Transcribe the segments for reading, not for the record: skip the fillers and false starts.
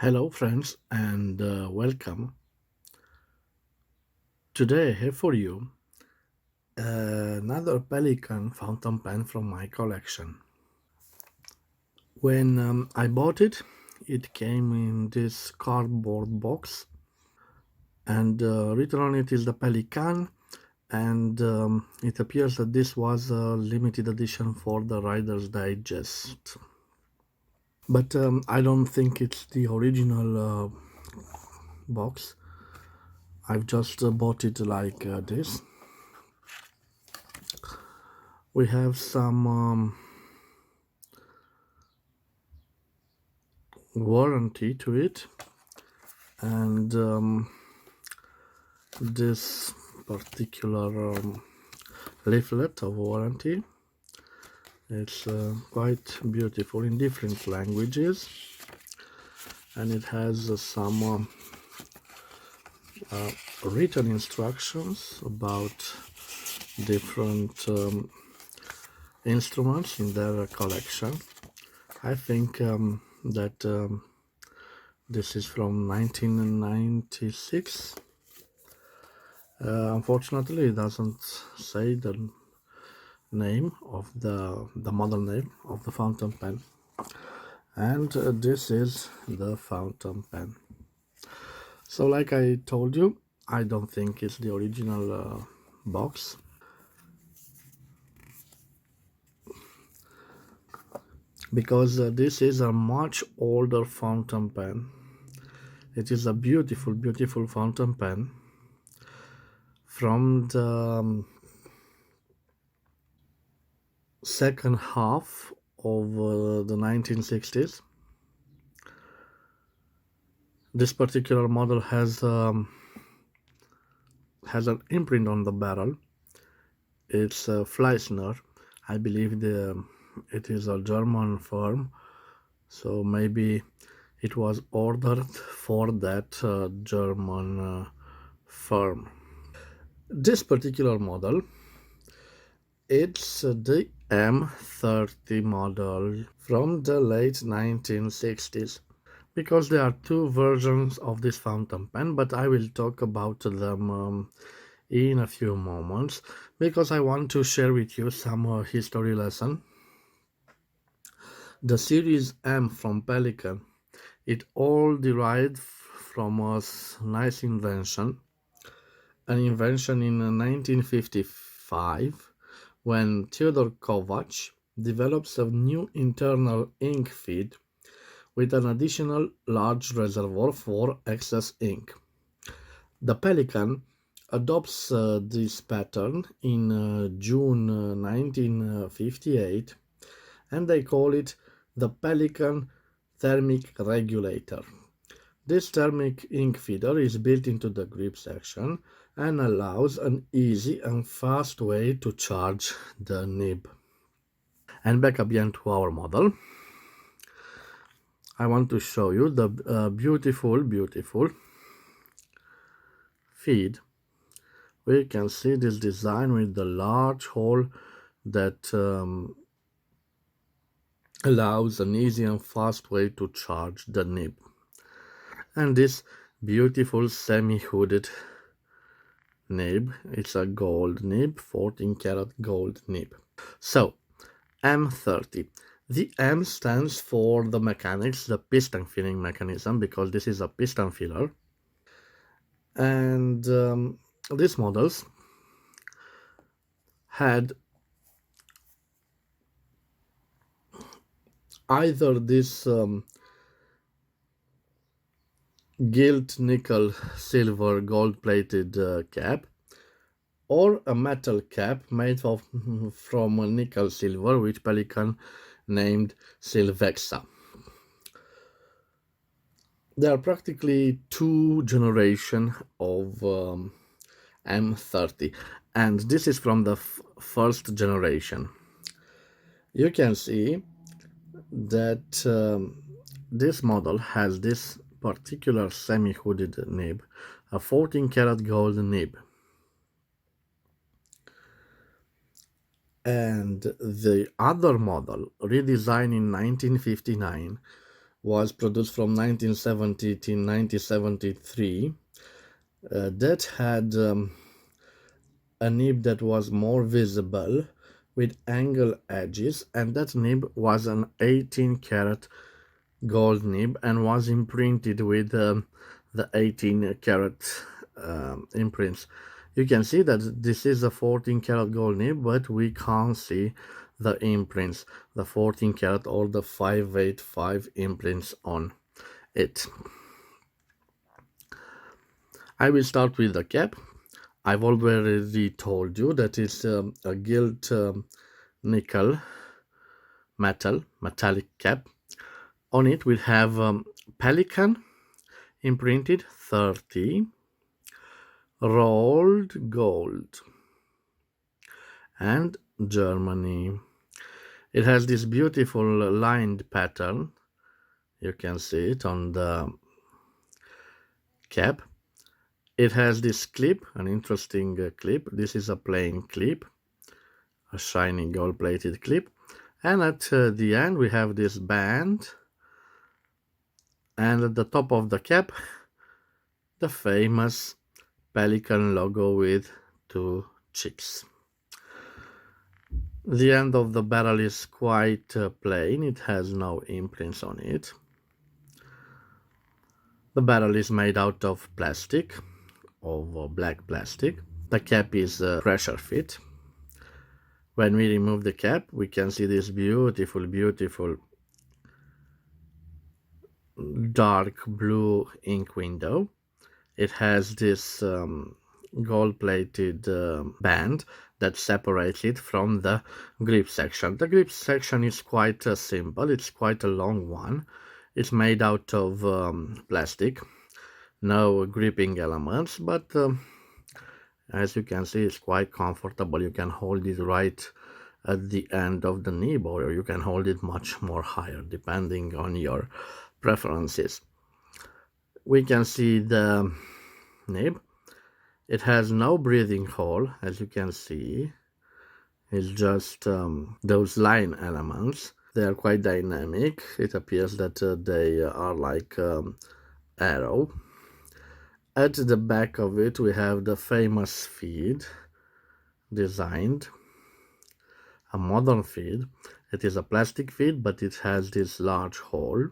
Hello, friends, and welcome. Today, I have for you another Pelikan fountain pen from my collection. When I bought it, it came in this cardboard box, and written on it is the Pelikan, and it appears that this was a limited edition for the Rider's Digest. But I don't think it's the original box. I've just bought it like this. We have some warranty to it, and this particular leaflet of warranty, it's quite beautiful in different languages, and it has some written instructions about different instruments in their collection. I think that this is from 1996. Unfortunately, it doesn't say the name of the model name of the fountain pen, and this is the fountain pen. So, like I told you, I don't think it's the original box, because this is a much older fountain pen. It is a beautiful fountain pen from the second half of the 1960s. This particular model has an imprint on the barrel. It's Fleischner. I believe it is a German firm, so maybe it was ordered for that German firm. This particular model, it's the M30 model from the late 1960s, because there are two versions of this fountain pen, but I will talk about them in a few moments, because I want to share with you some history lesson. The series M from Pelikan, it all derived from a nice invention, an invention in 1955, when Theodor Kovac develops a new internal ink feed with an additional large reservoir for excess ink. The Pelikan adopts this pattern in June 1958, and they call it the Pelikan thermic regulator. This thermic ink feeder is built into the grip section and allows an easy and fast way to charge the nib. And back again to our model, I want to show you the beautiful feed. We can see this design with the large hole that allows an easy and fast way to charge the nib, and this beautiful semi-hooded nib. It's a gold nib, 14 karat gold nib. So M30, the M stands for the mechanics, the piston filling mechanism, because this is a piston filler, and these models had either this gilt nickel silver gold plated cap, or a metal cap made of from nickel silver, which Pelikan named Silvexa. There are practically two generations of M30, and this is from the first generation. You can see that this model has this particular semi-hooded nib, a 14 karat gold nib. And the other model, redesigned in 1959, was produced from 1970 to 1973. That had a nib that was more visible with angle edges, and that nib was an 18 karat gold nib and was imprinted with the 18 karat imprints. You can see that this is a 14 karat gold nib, but we can't see the imprints, the 14 karat or the 585 imprints on it. I will start with the cap. I've already told you that it's a gilt nickel metallic cap. On it we have Pelikan imprinted 30 rolled gold and Germany. It has this beautiful lined pattern. You can see it on the cap. It has this clip, an interesting clip. This is a plain clip, a shiny gold plated clip. And at the end we have this band, and at the top of the cap the famous Pelikan logo with two chicks. The end of the barrel is quite plain, it has no imprints on it. The barrel is made out of plastic, of black plastic. The cap is pressure fit. When we remove the cap, we can see this beautiful dark blue ink window. It has this gold-plated band that separates it from the grip section. The grip section is quite simple. It's quite a long one. It's made out of plastic, no gripping elements, but as you can see, it's quite comfortable. You can hold it right at the end of the nib, or you can hold it much more higher depending on your preferences. We can see the nib. It has no breathing hole, as you can see. It's just those line elements. They are quite dynamic. It appears that they are like arrow. At the back of it we have the famous feed designed, a modern feed. It is a plastic feed, but it has this large hole.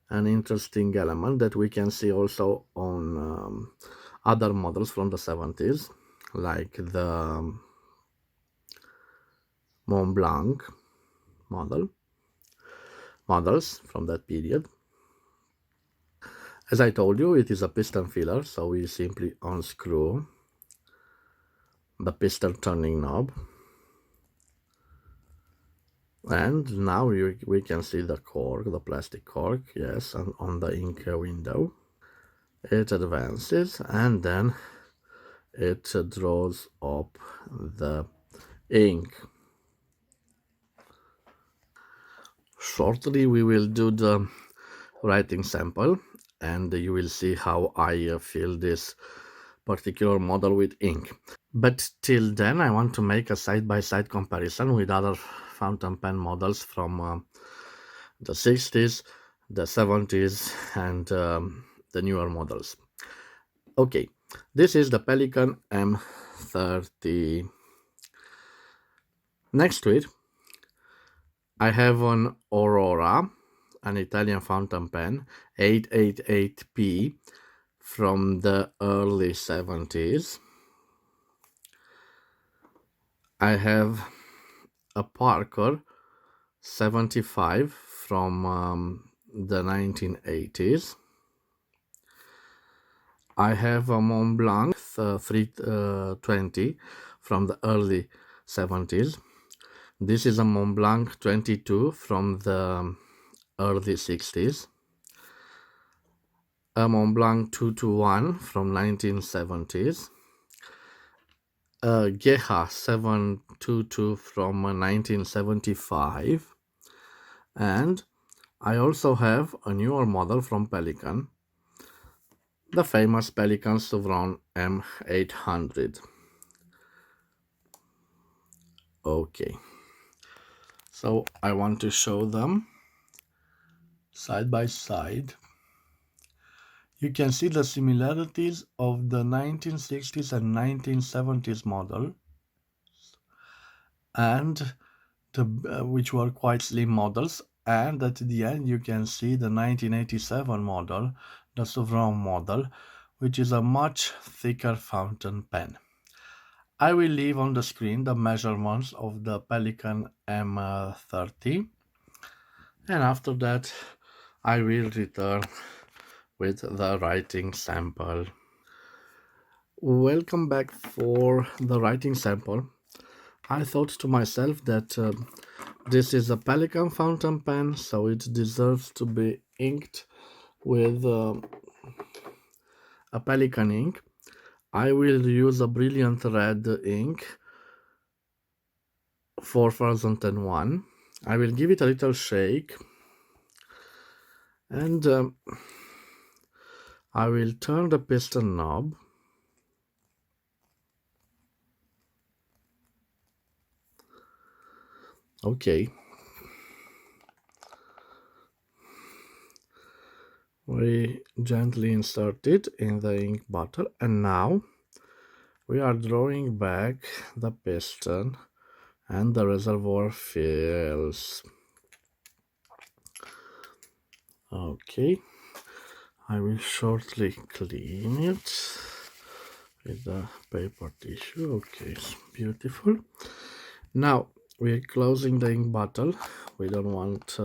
An interesting element that we can see also on other models from the 70s, like the Mont Blanc models from that period. As I told you, it is a piston filler, so we simply unscrew the piston turning knob, and now we can see the cork, the plastic cork, yes, and on the ink window. It advances and then it draws up the ink. Shortly we will do the writing sample, and you will see how I fill this particular model with ink. But till then I want to make a side-by-side comparison with other fountain pen models from the 60s, the 70s, and the newer models. Okay, this is the Pelikan M30. Next to it I have an Aurora, an Italian fountain pen, 888p from the early 70s. I have a Parker 75 from the 1980s. I have a Mont Blanc 320 from the early 70s. This is a Mont Blanc 22 from the early 60s. A Mont Blanc 221 from 1970s. A Geha 722 from 1975. And I also have a newer model from Pelikan, the famous Pelikan Souverain M800. Okay, so I want to show them. side by side, you can see the similarities of the 1960s and 1970s model, and which were quite slim models. And at the end, you can see the 1987 model, the Souverain model, which is a much thicker fountain pen. I will leave on the screen the measurements of the Pelikan M30, and after that, I will return with the writing sample. Welcome back for the writing sample. I thought to myself that this is a Pelikan fountain pen, so it deserves to be inked with a Pelikan ink. I will use a brilliant red ink 4001. I will give it a little shake, and I will turn the piston knob. Okay. We gently insert it in the ink bottle, and now we are drawing back the piston and the reservoir fills. Okay, I will shortly clean it with the paper tissue. Okay, it's beautiful. Now we're closing the ink bottle. We don't want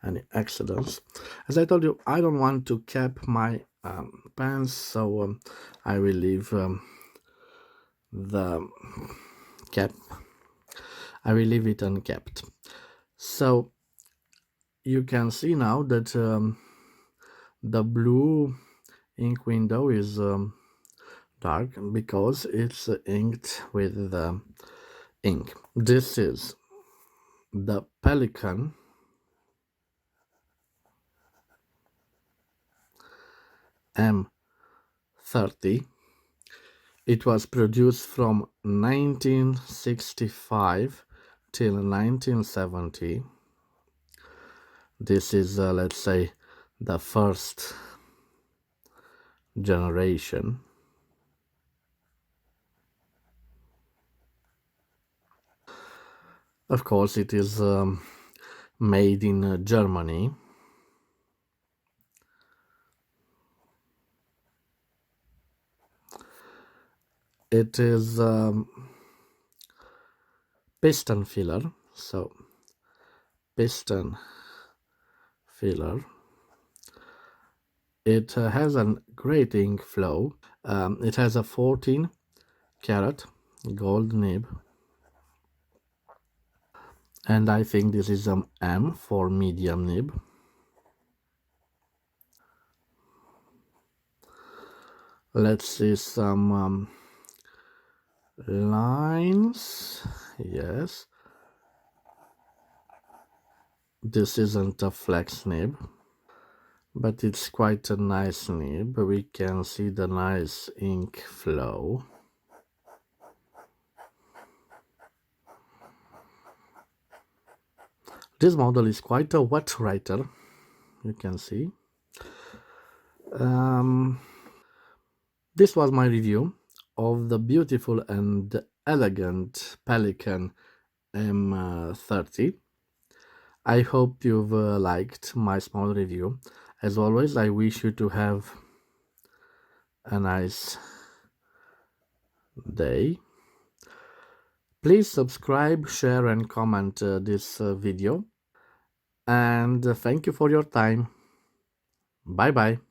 any accidents. As I told you, I don't want to cap my pens, so I will leave the cap. I will leave it uncapped. So you can see now that the blue ink window is dark because it's inked with the ink. This is the Pelikan M30. It was produced from 1965 till 1970. This is, let's say, the first generation. Of course, it is made in Germany. It is piston filler, so piston filler. It has a great ink flow. It has a 14 karat gold nib, and I think this is an M for medium nib. Let's see some lines. Yes, this isn't a flex nib, but it's quite a nice nib. We can see the nice ink flow. This model is quite a wet writer, you can see. This was my review of the beautiful and elegant Pelikan M30. I hope you've liked my small review. As always, I wish you to have a nice day. Please subscribe, share and comment this video. And thank you for your time. Bye bye.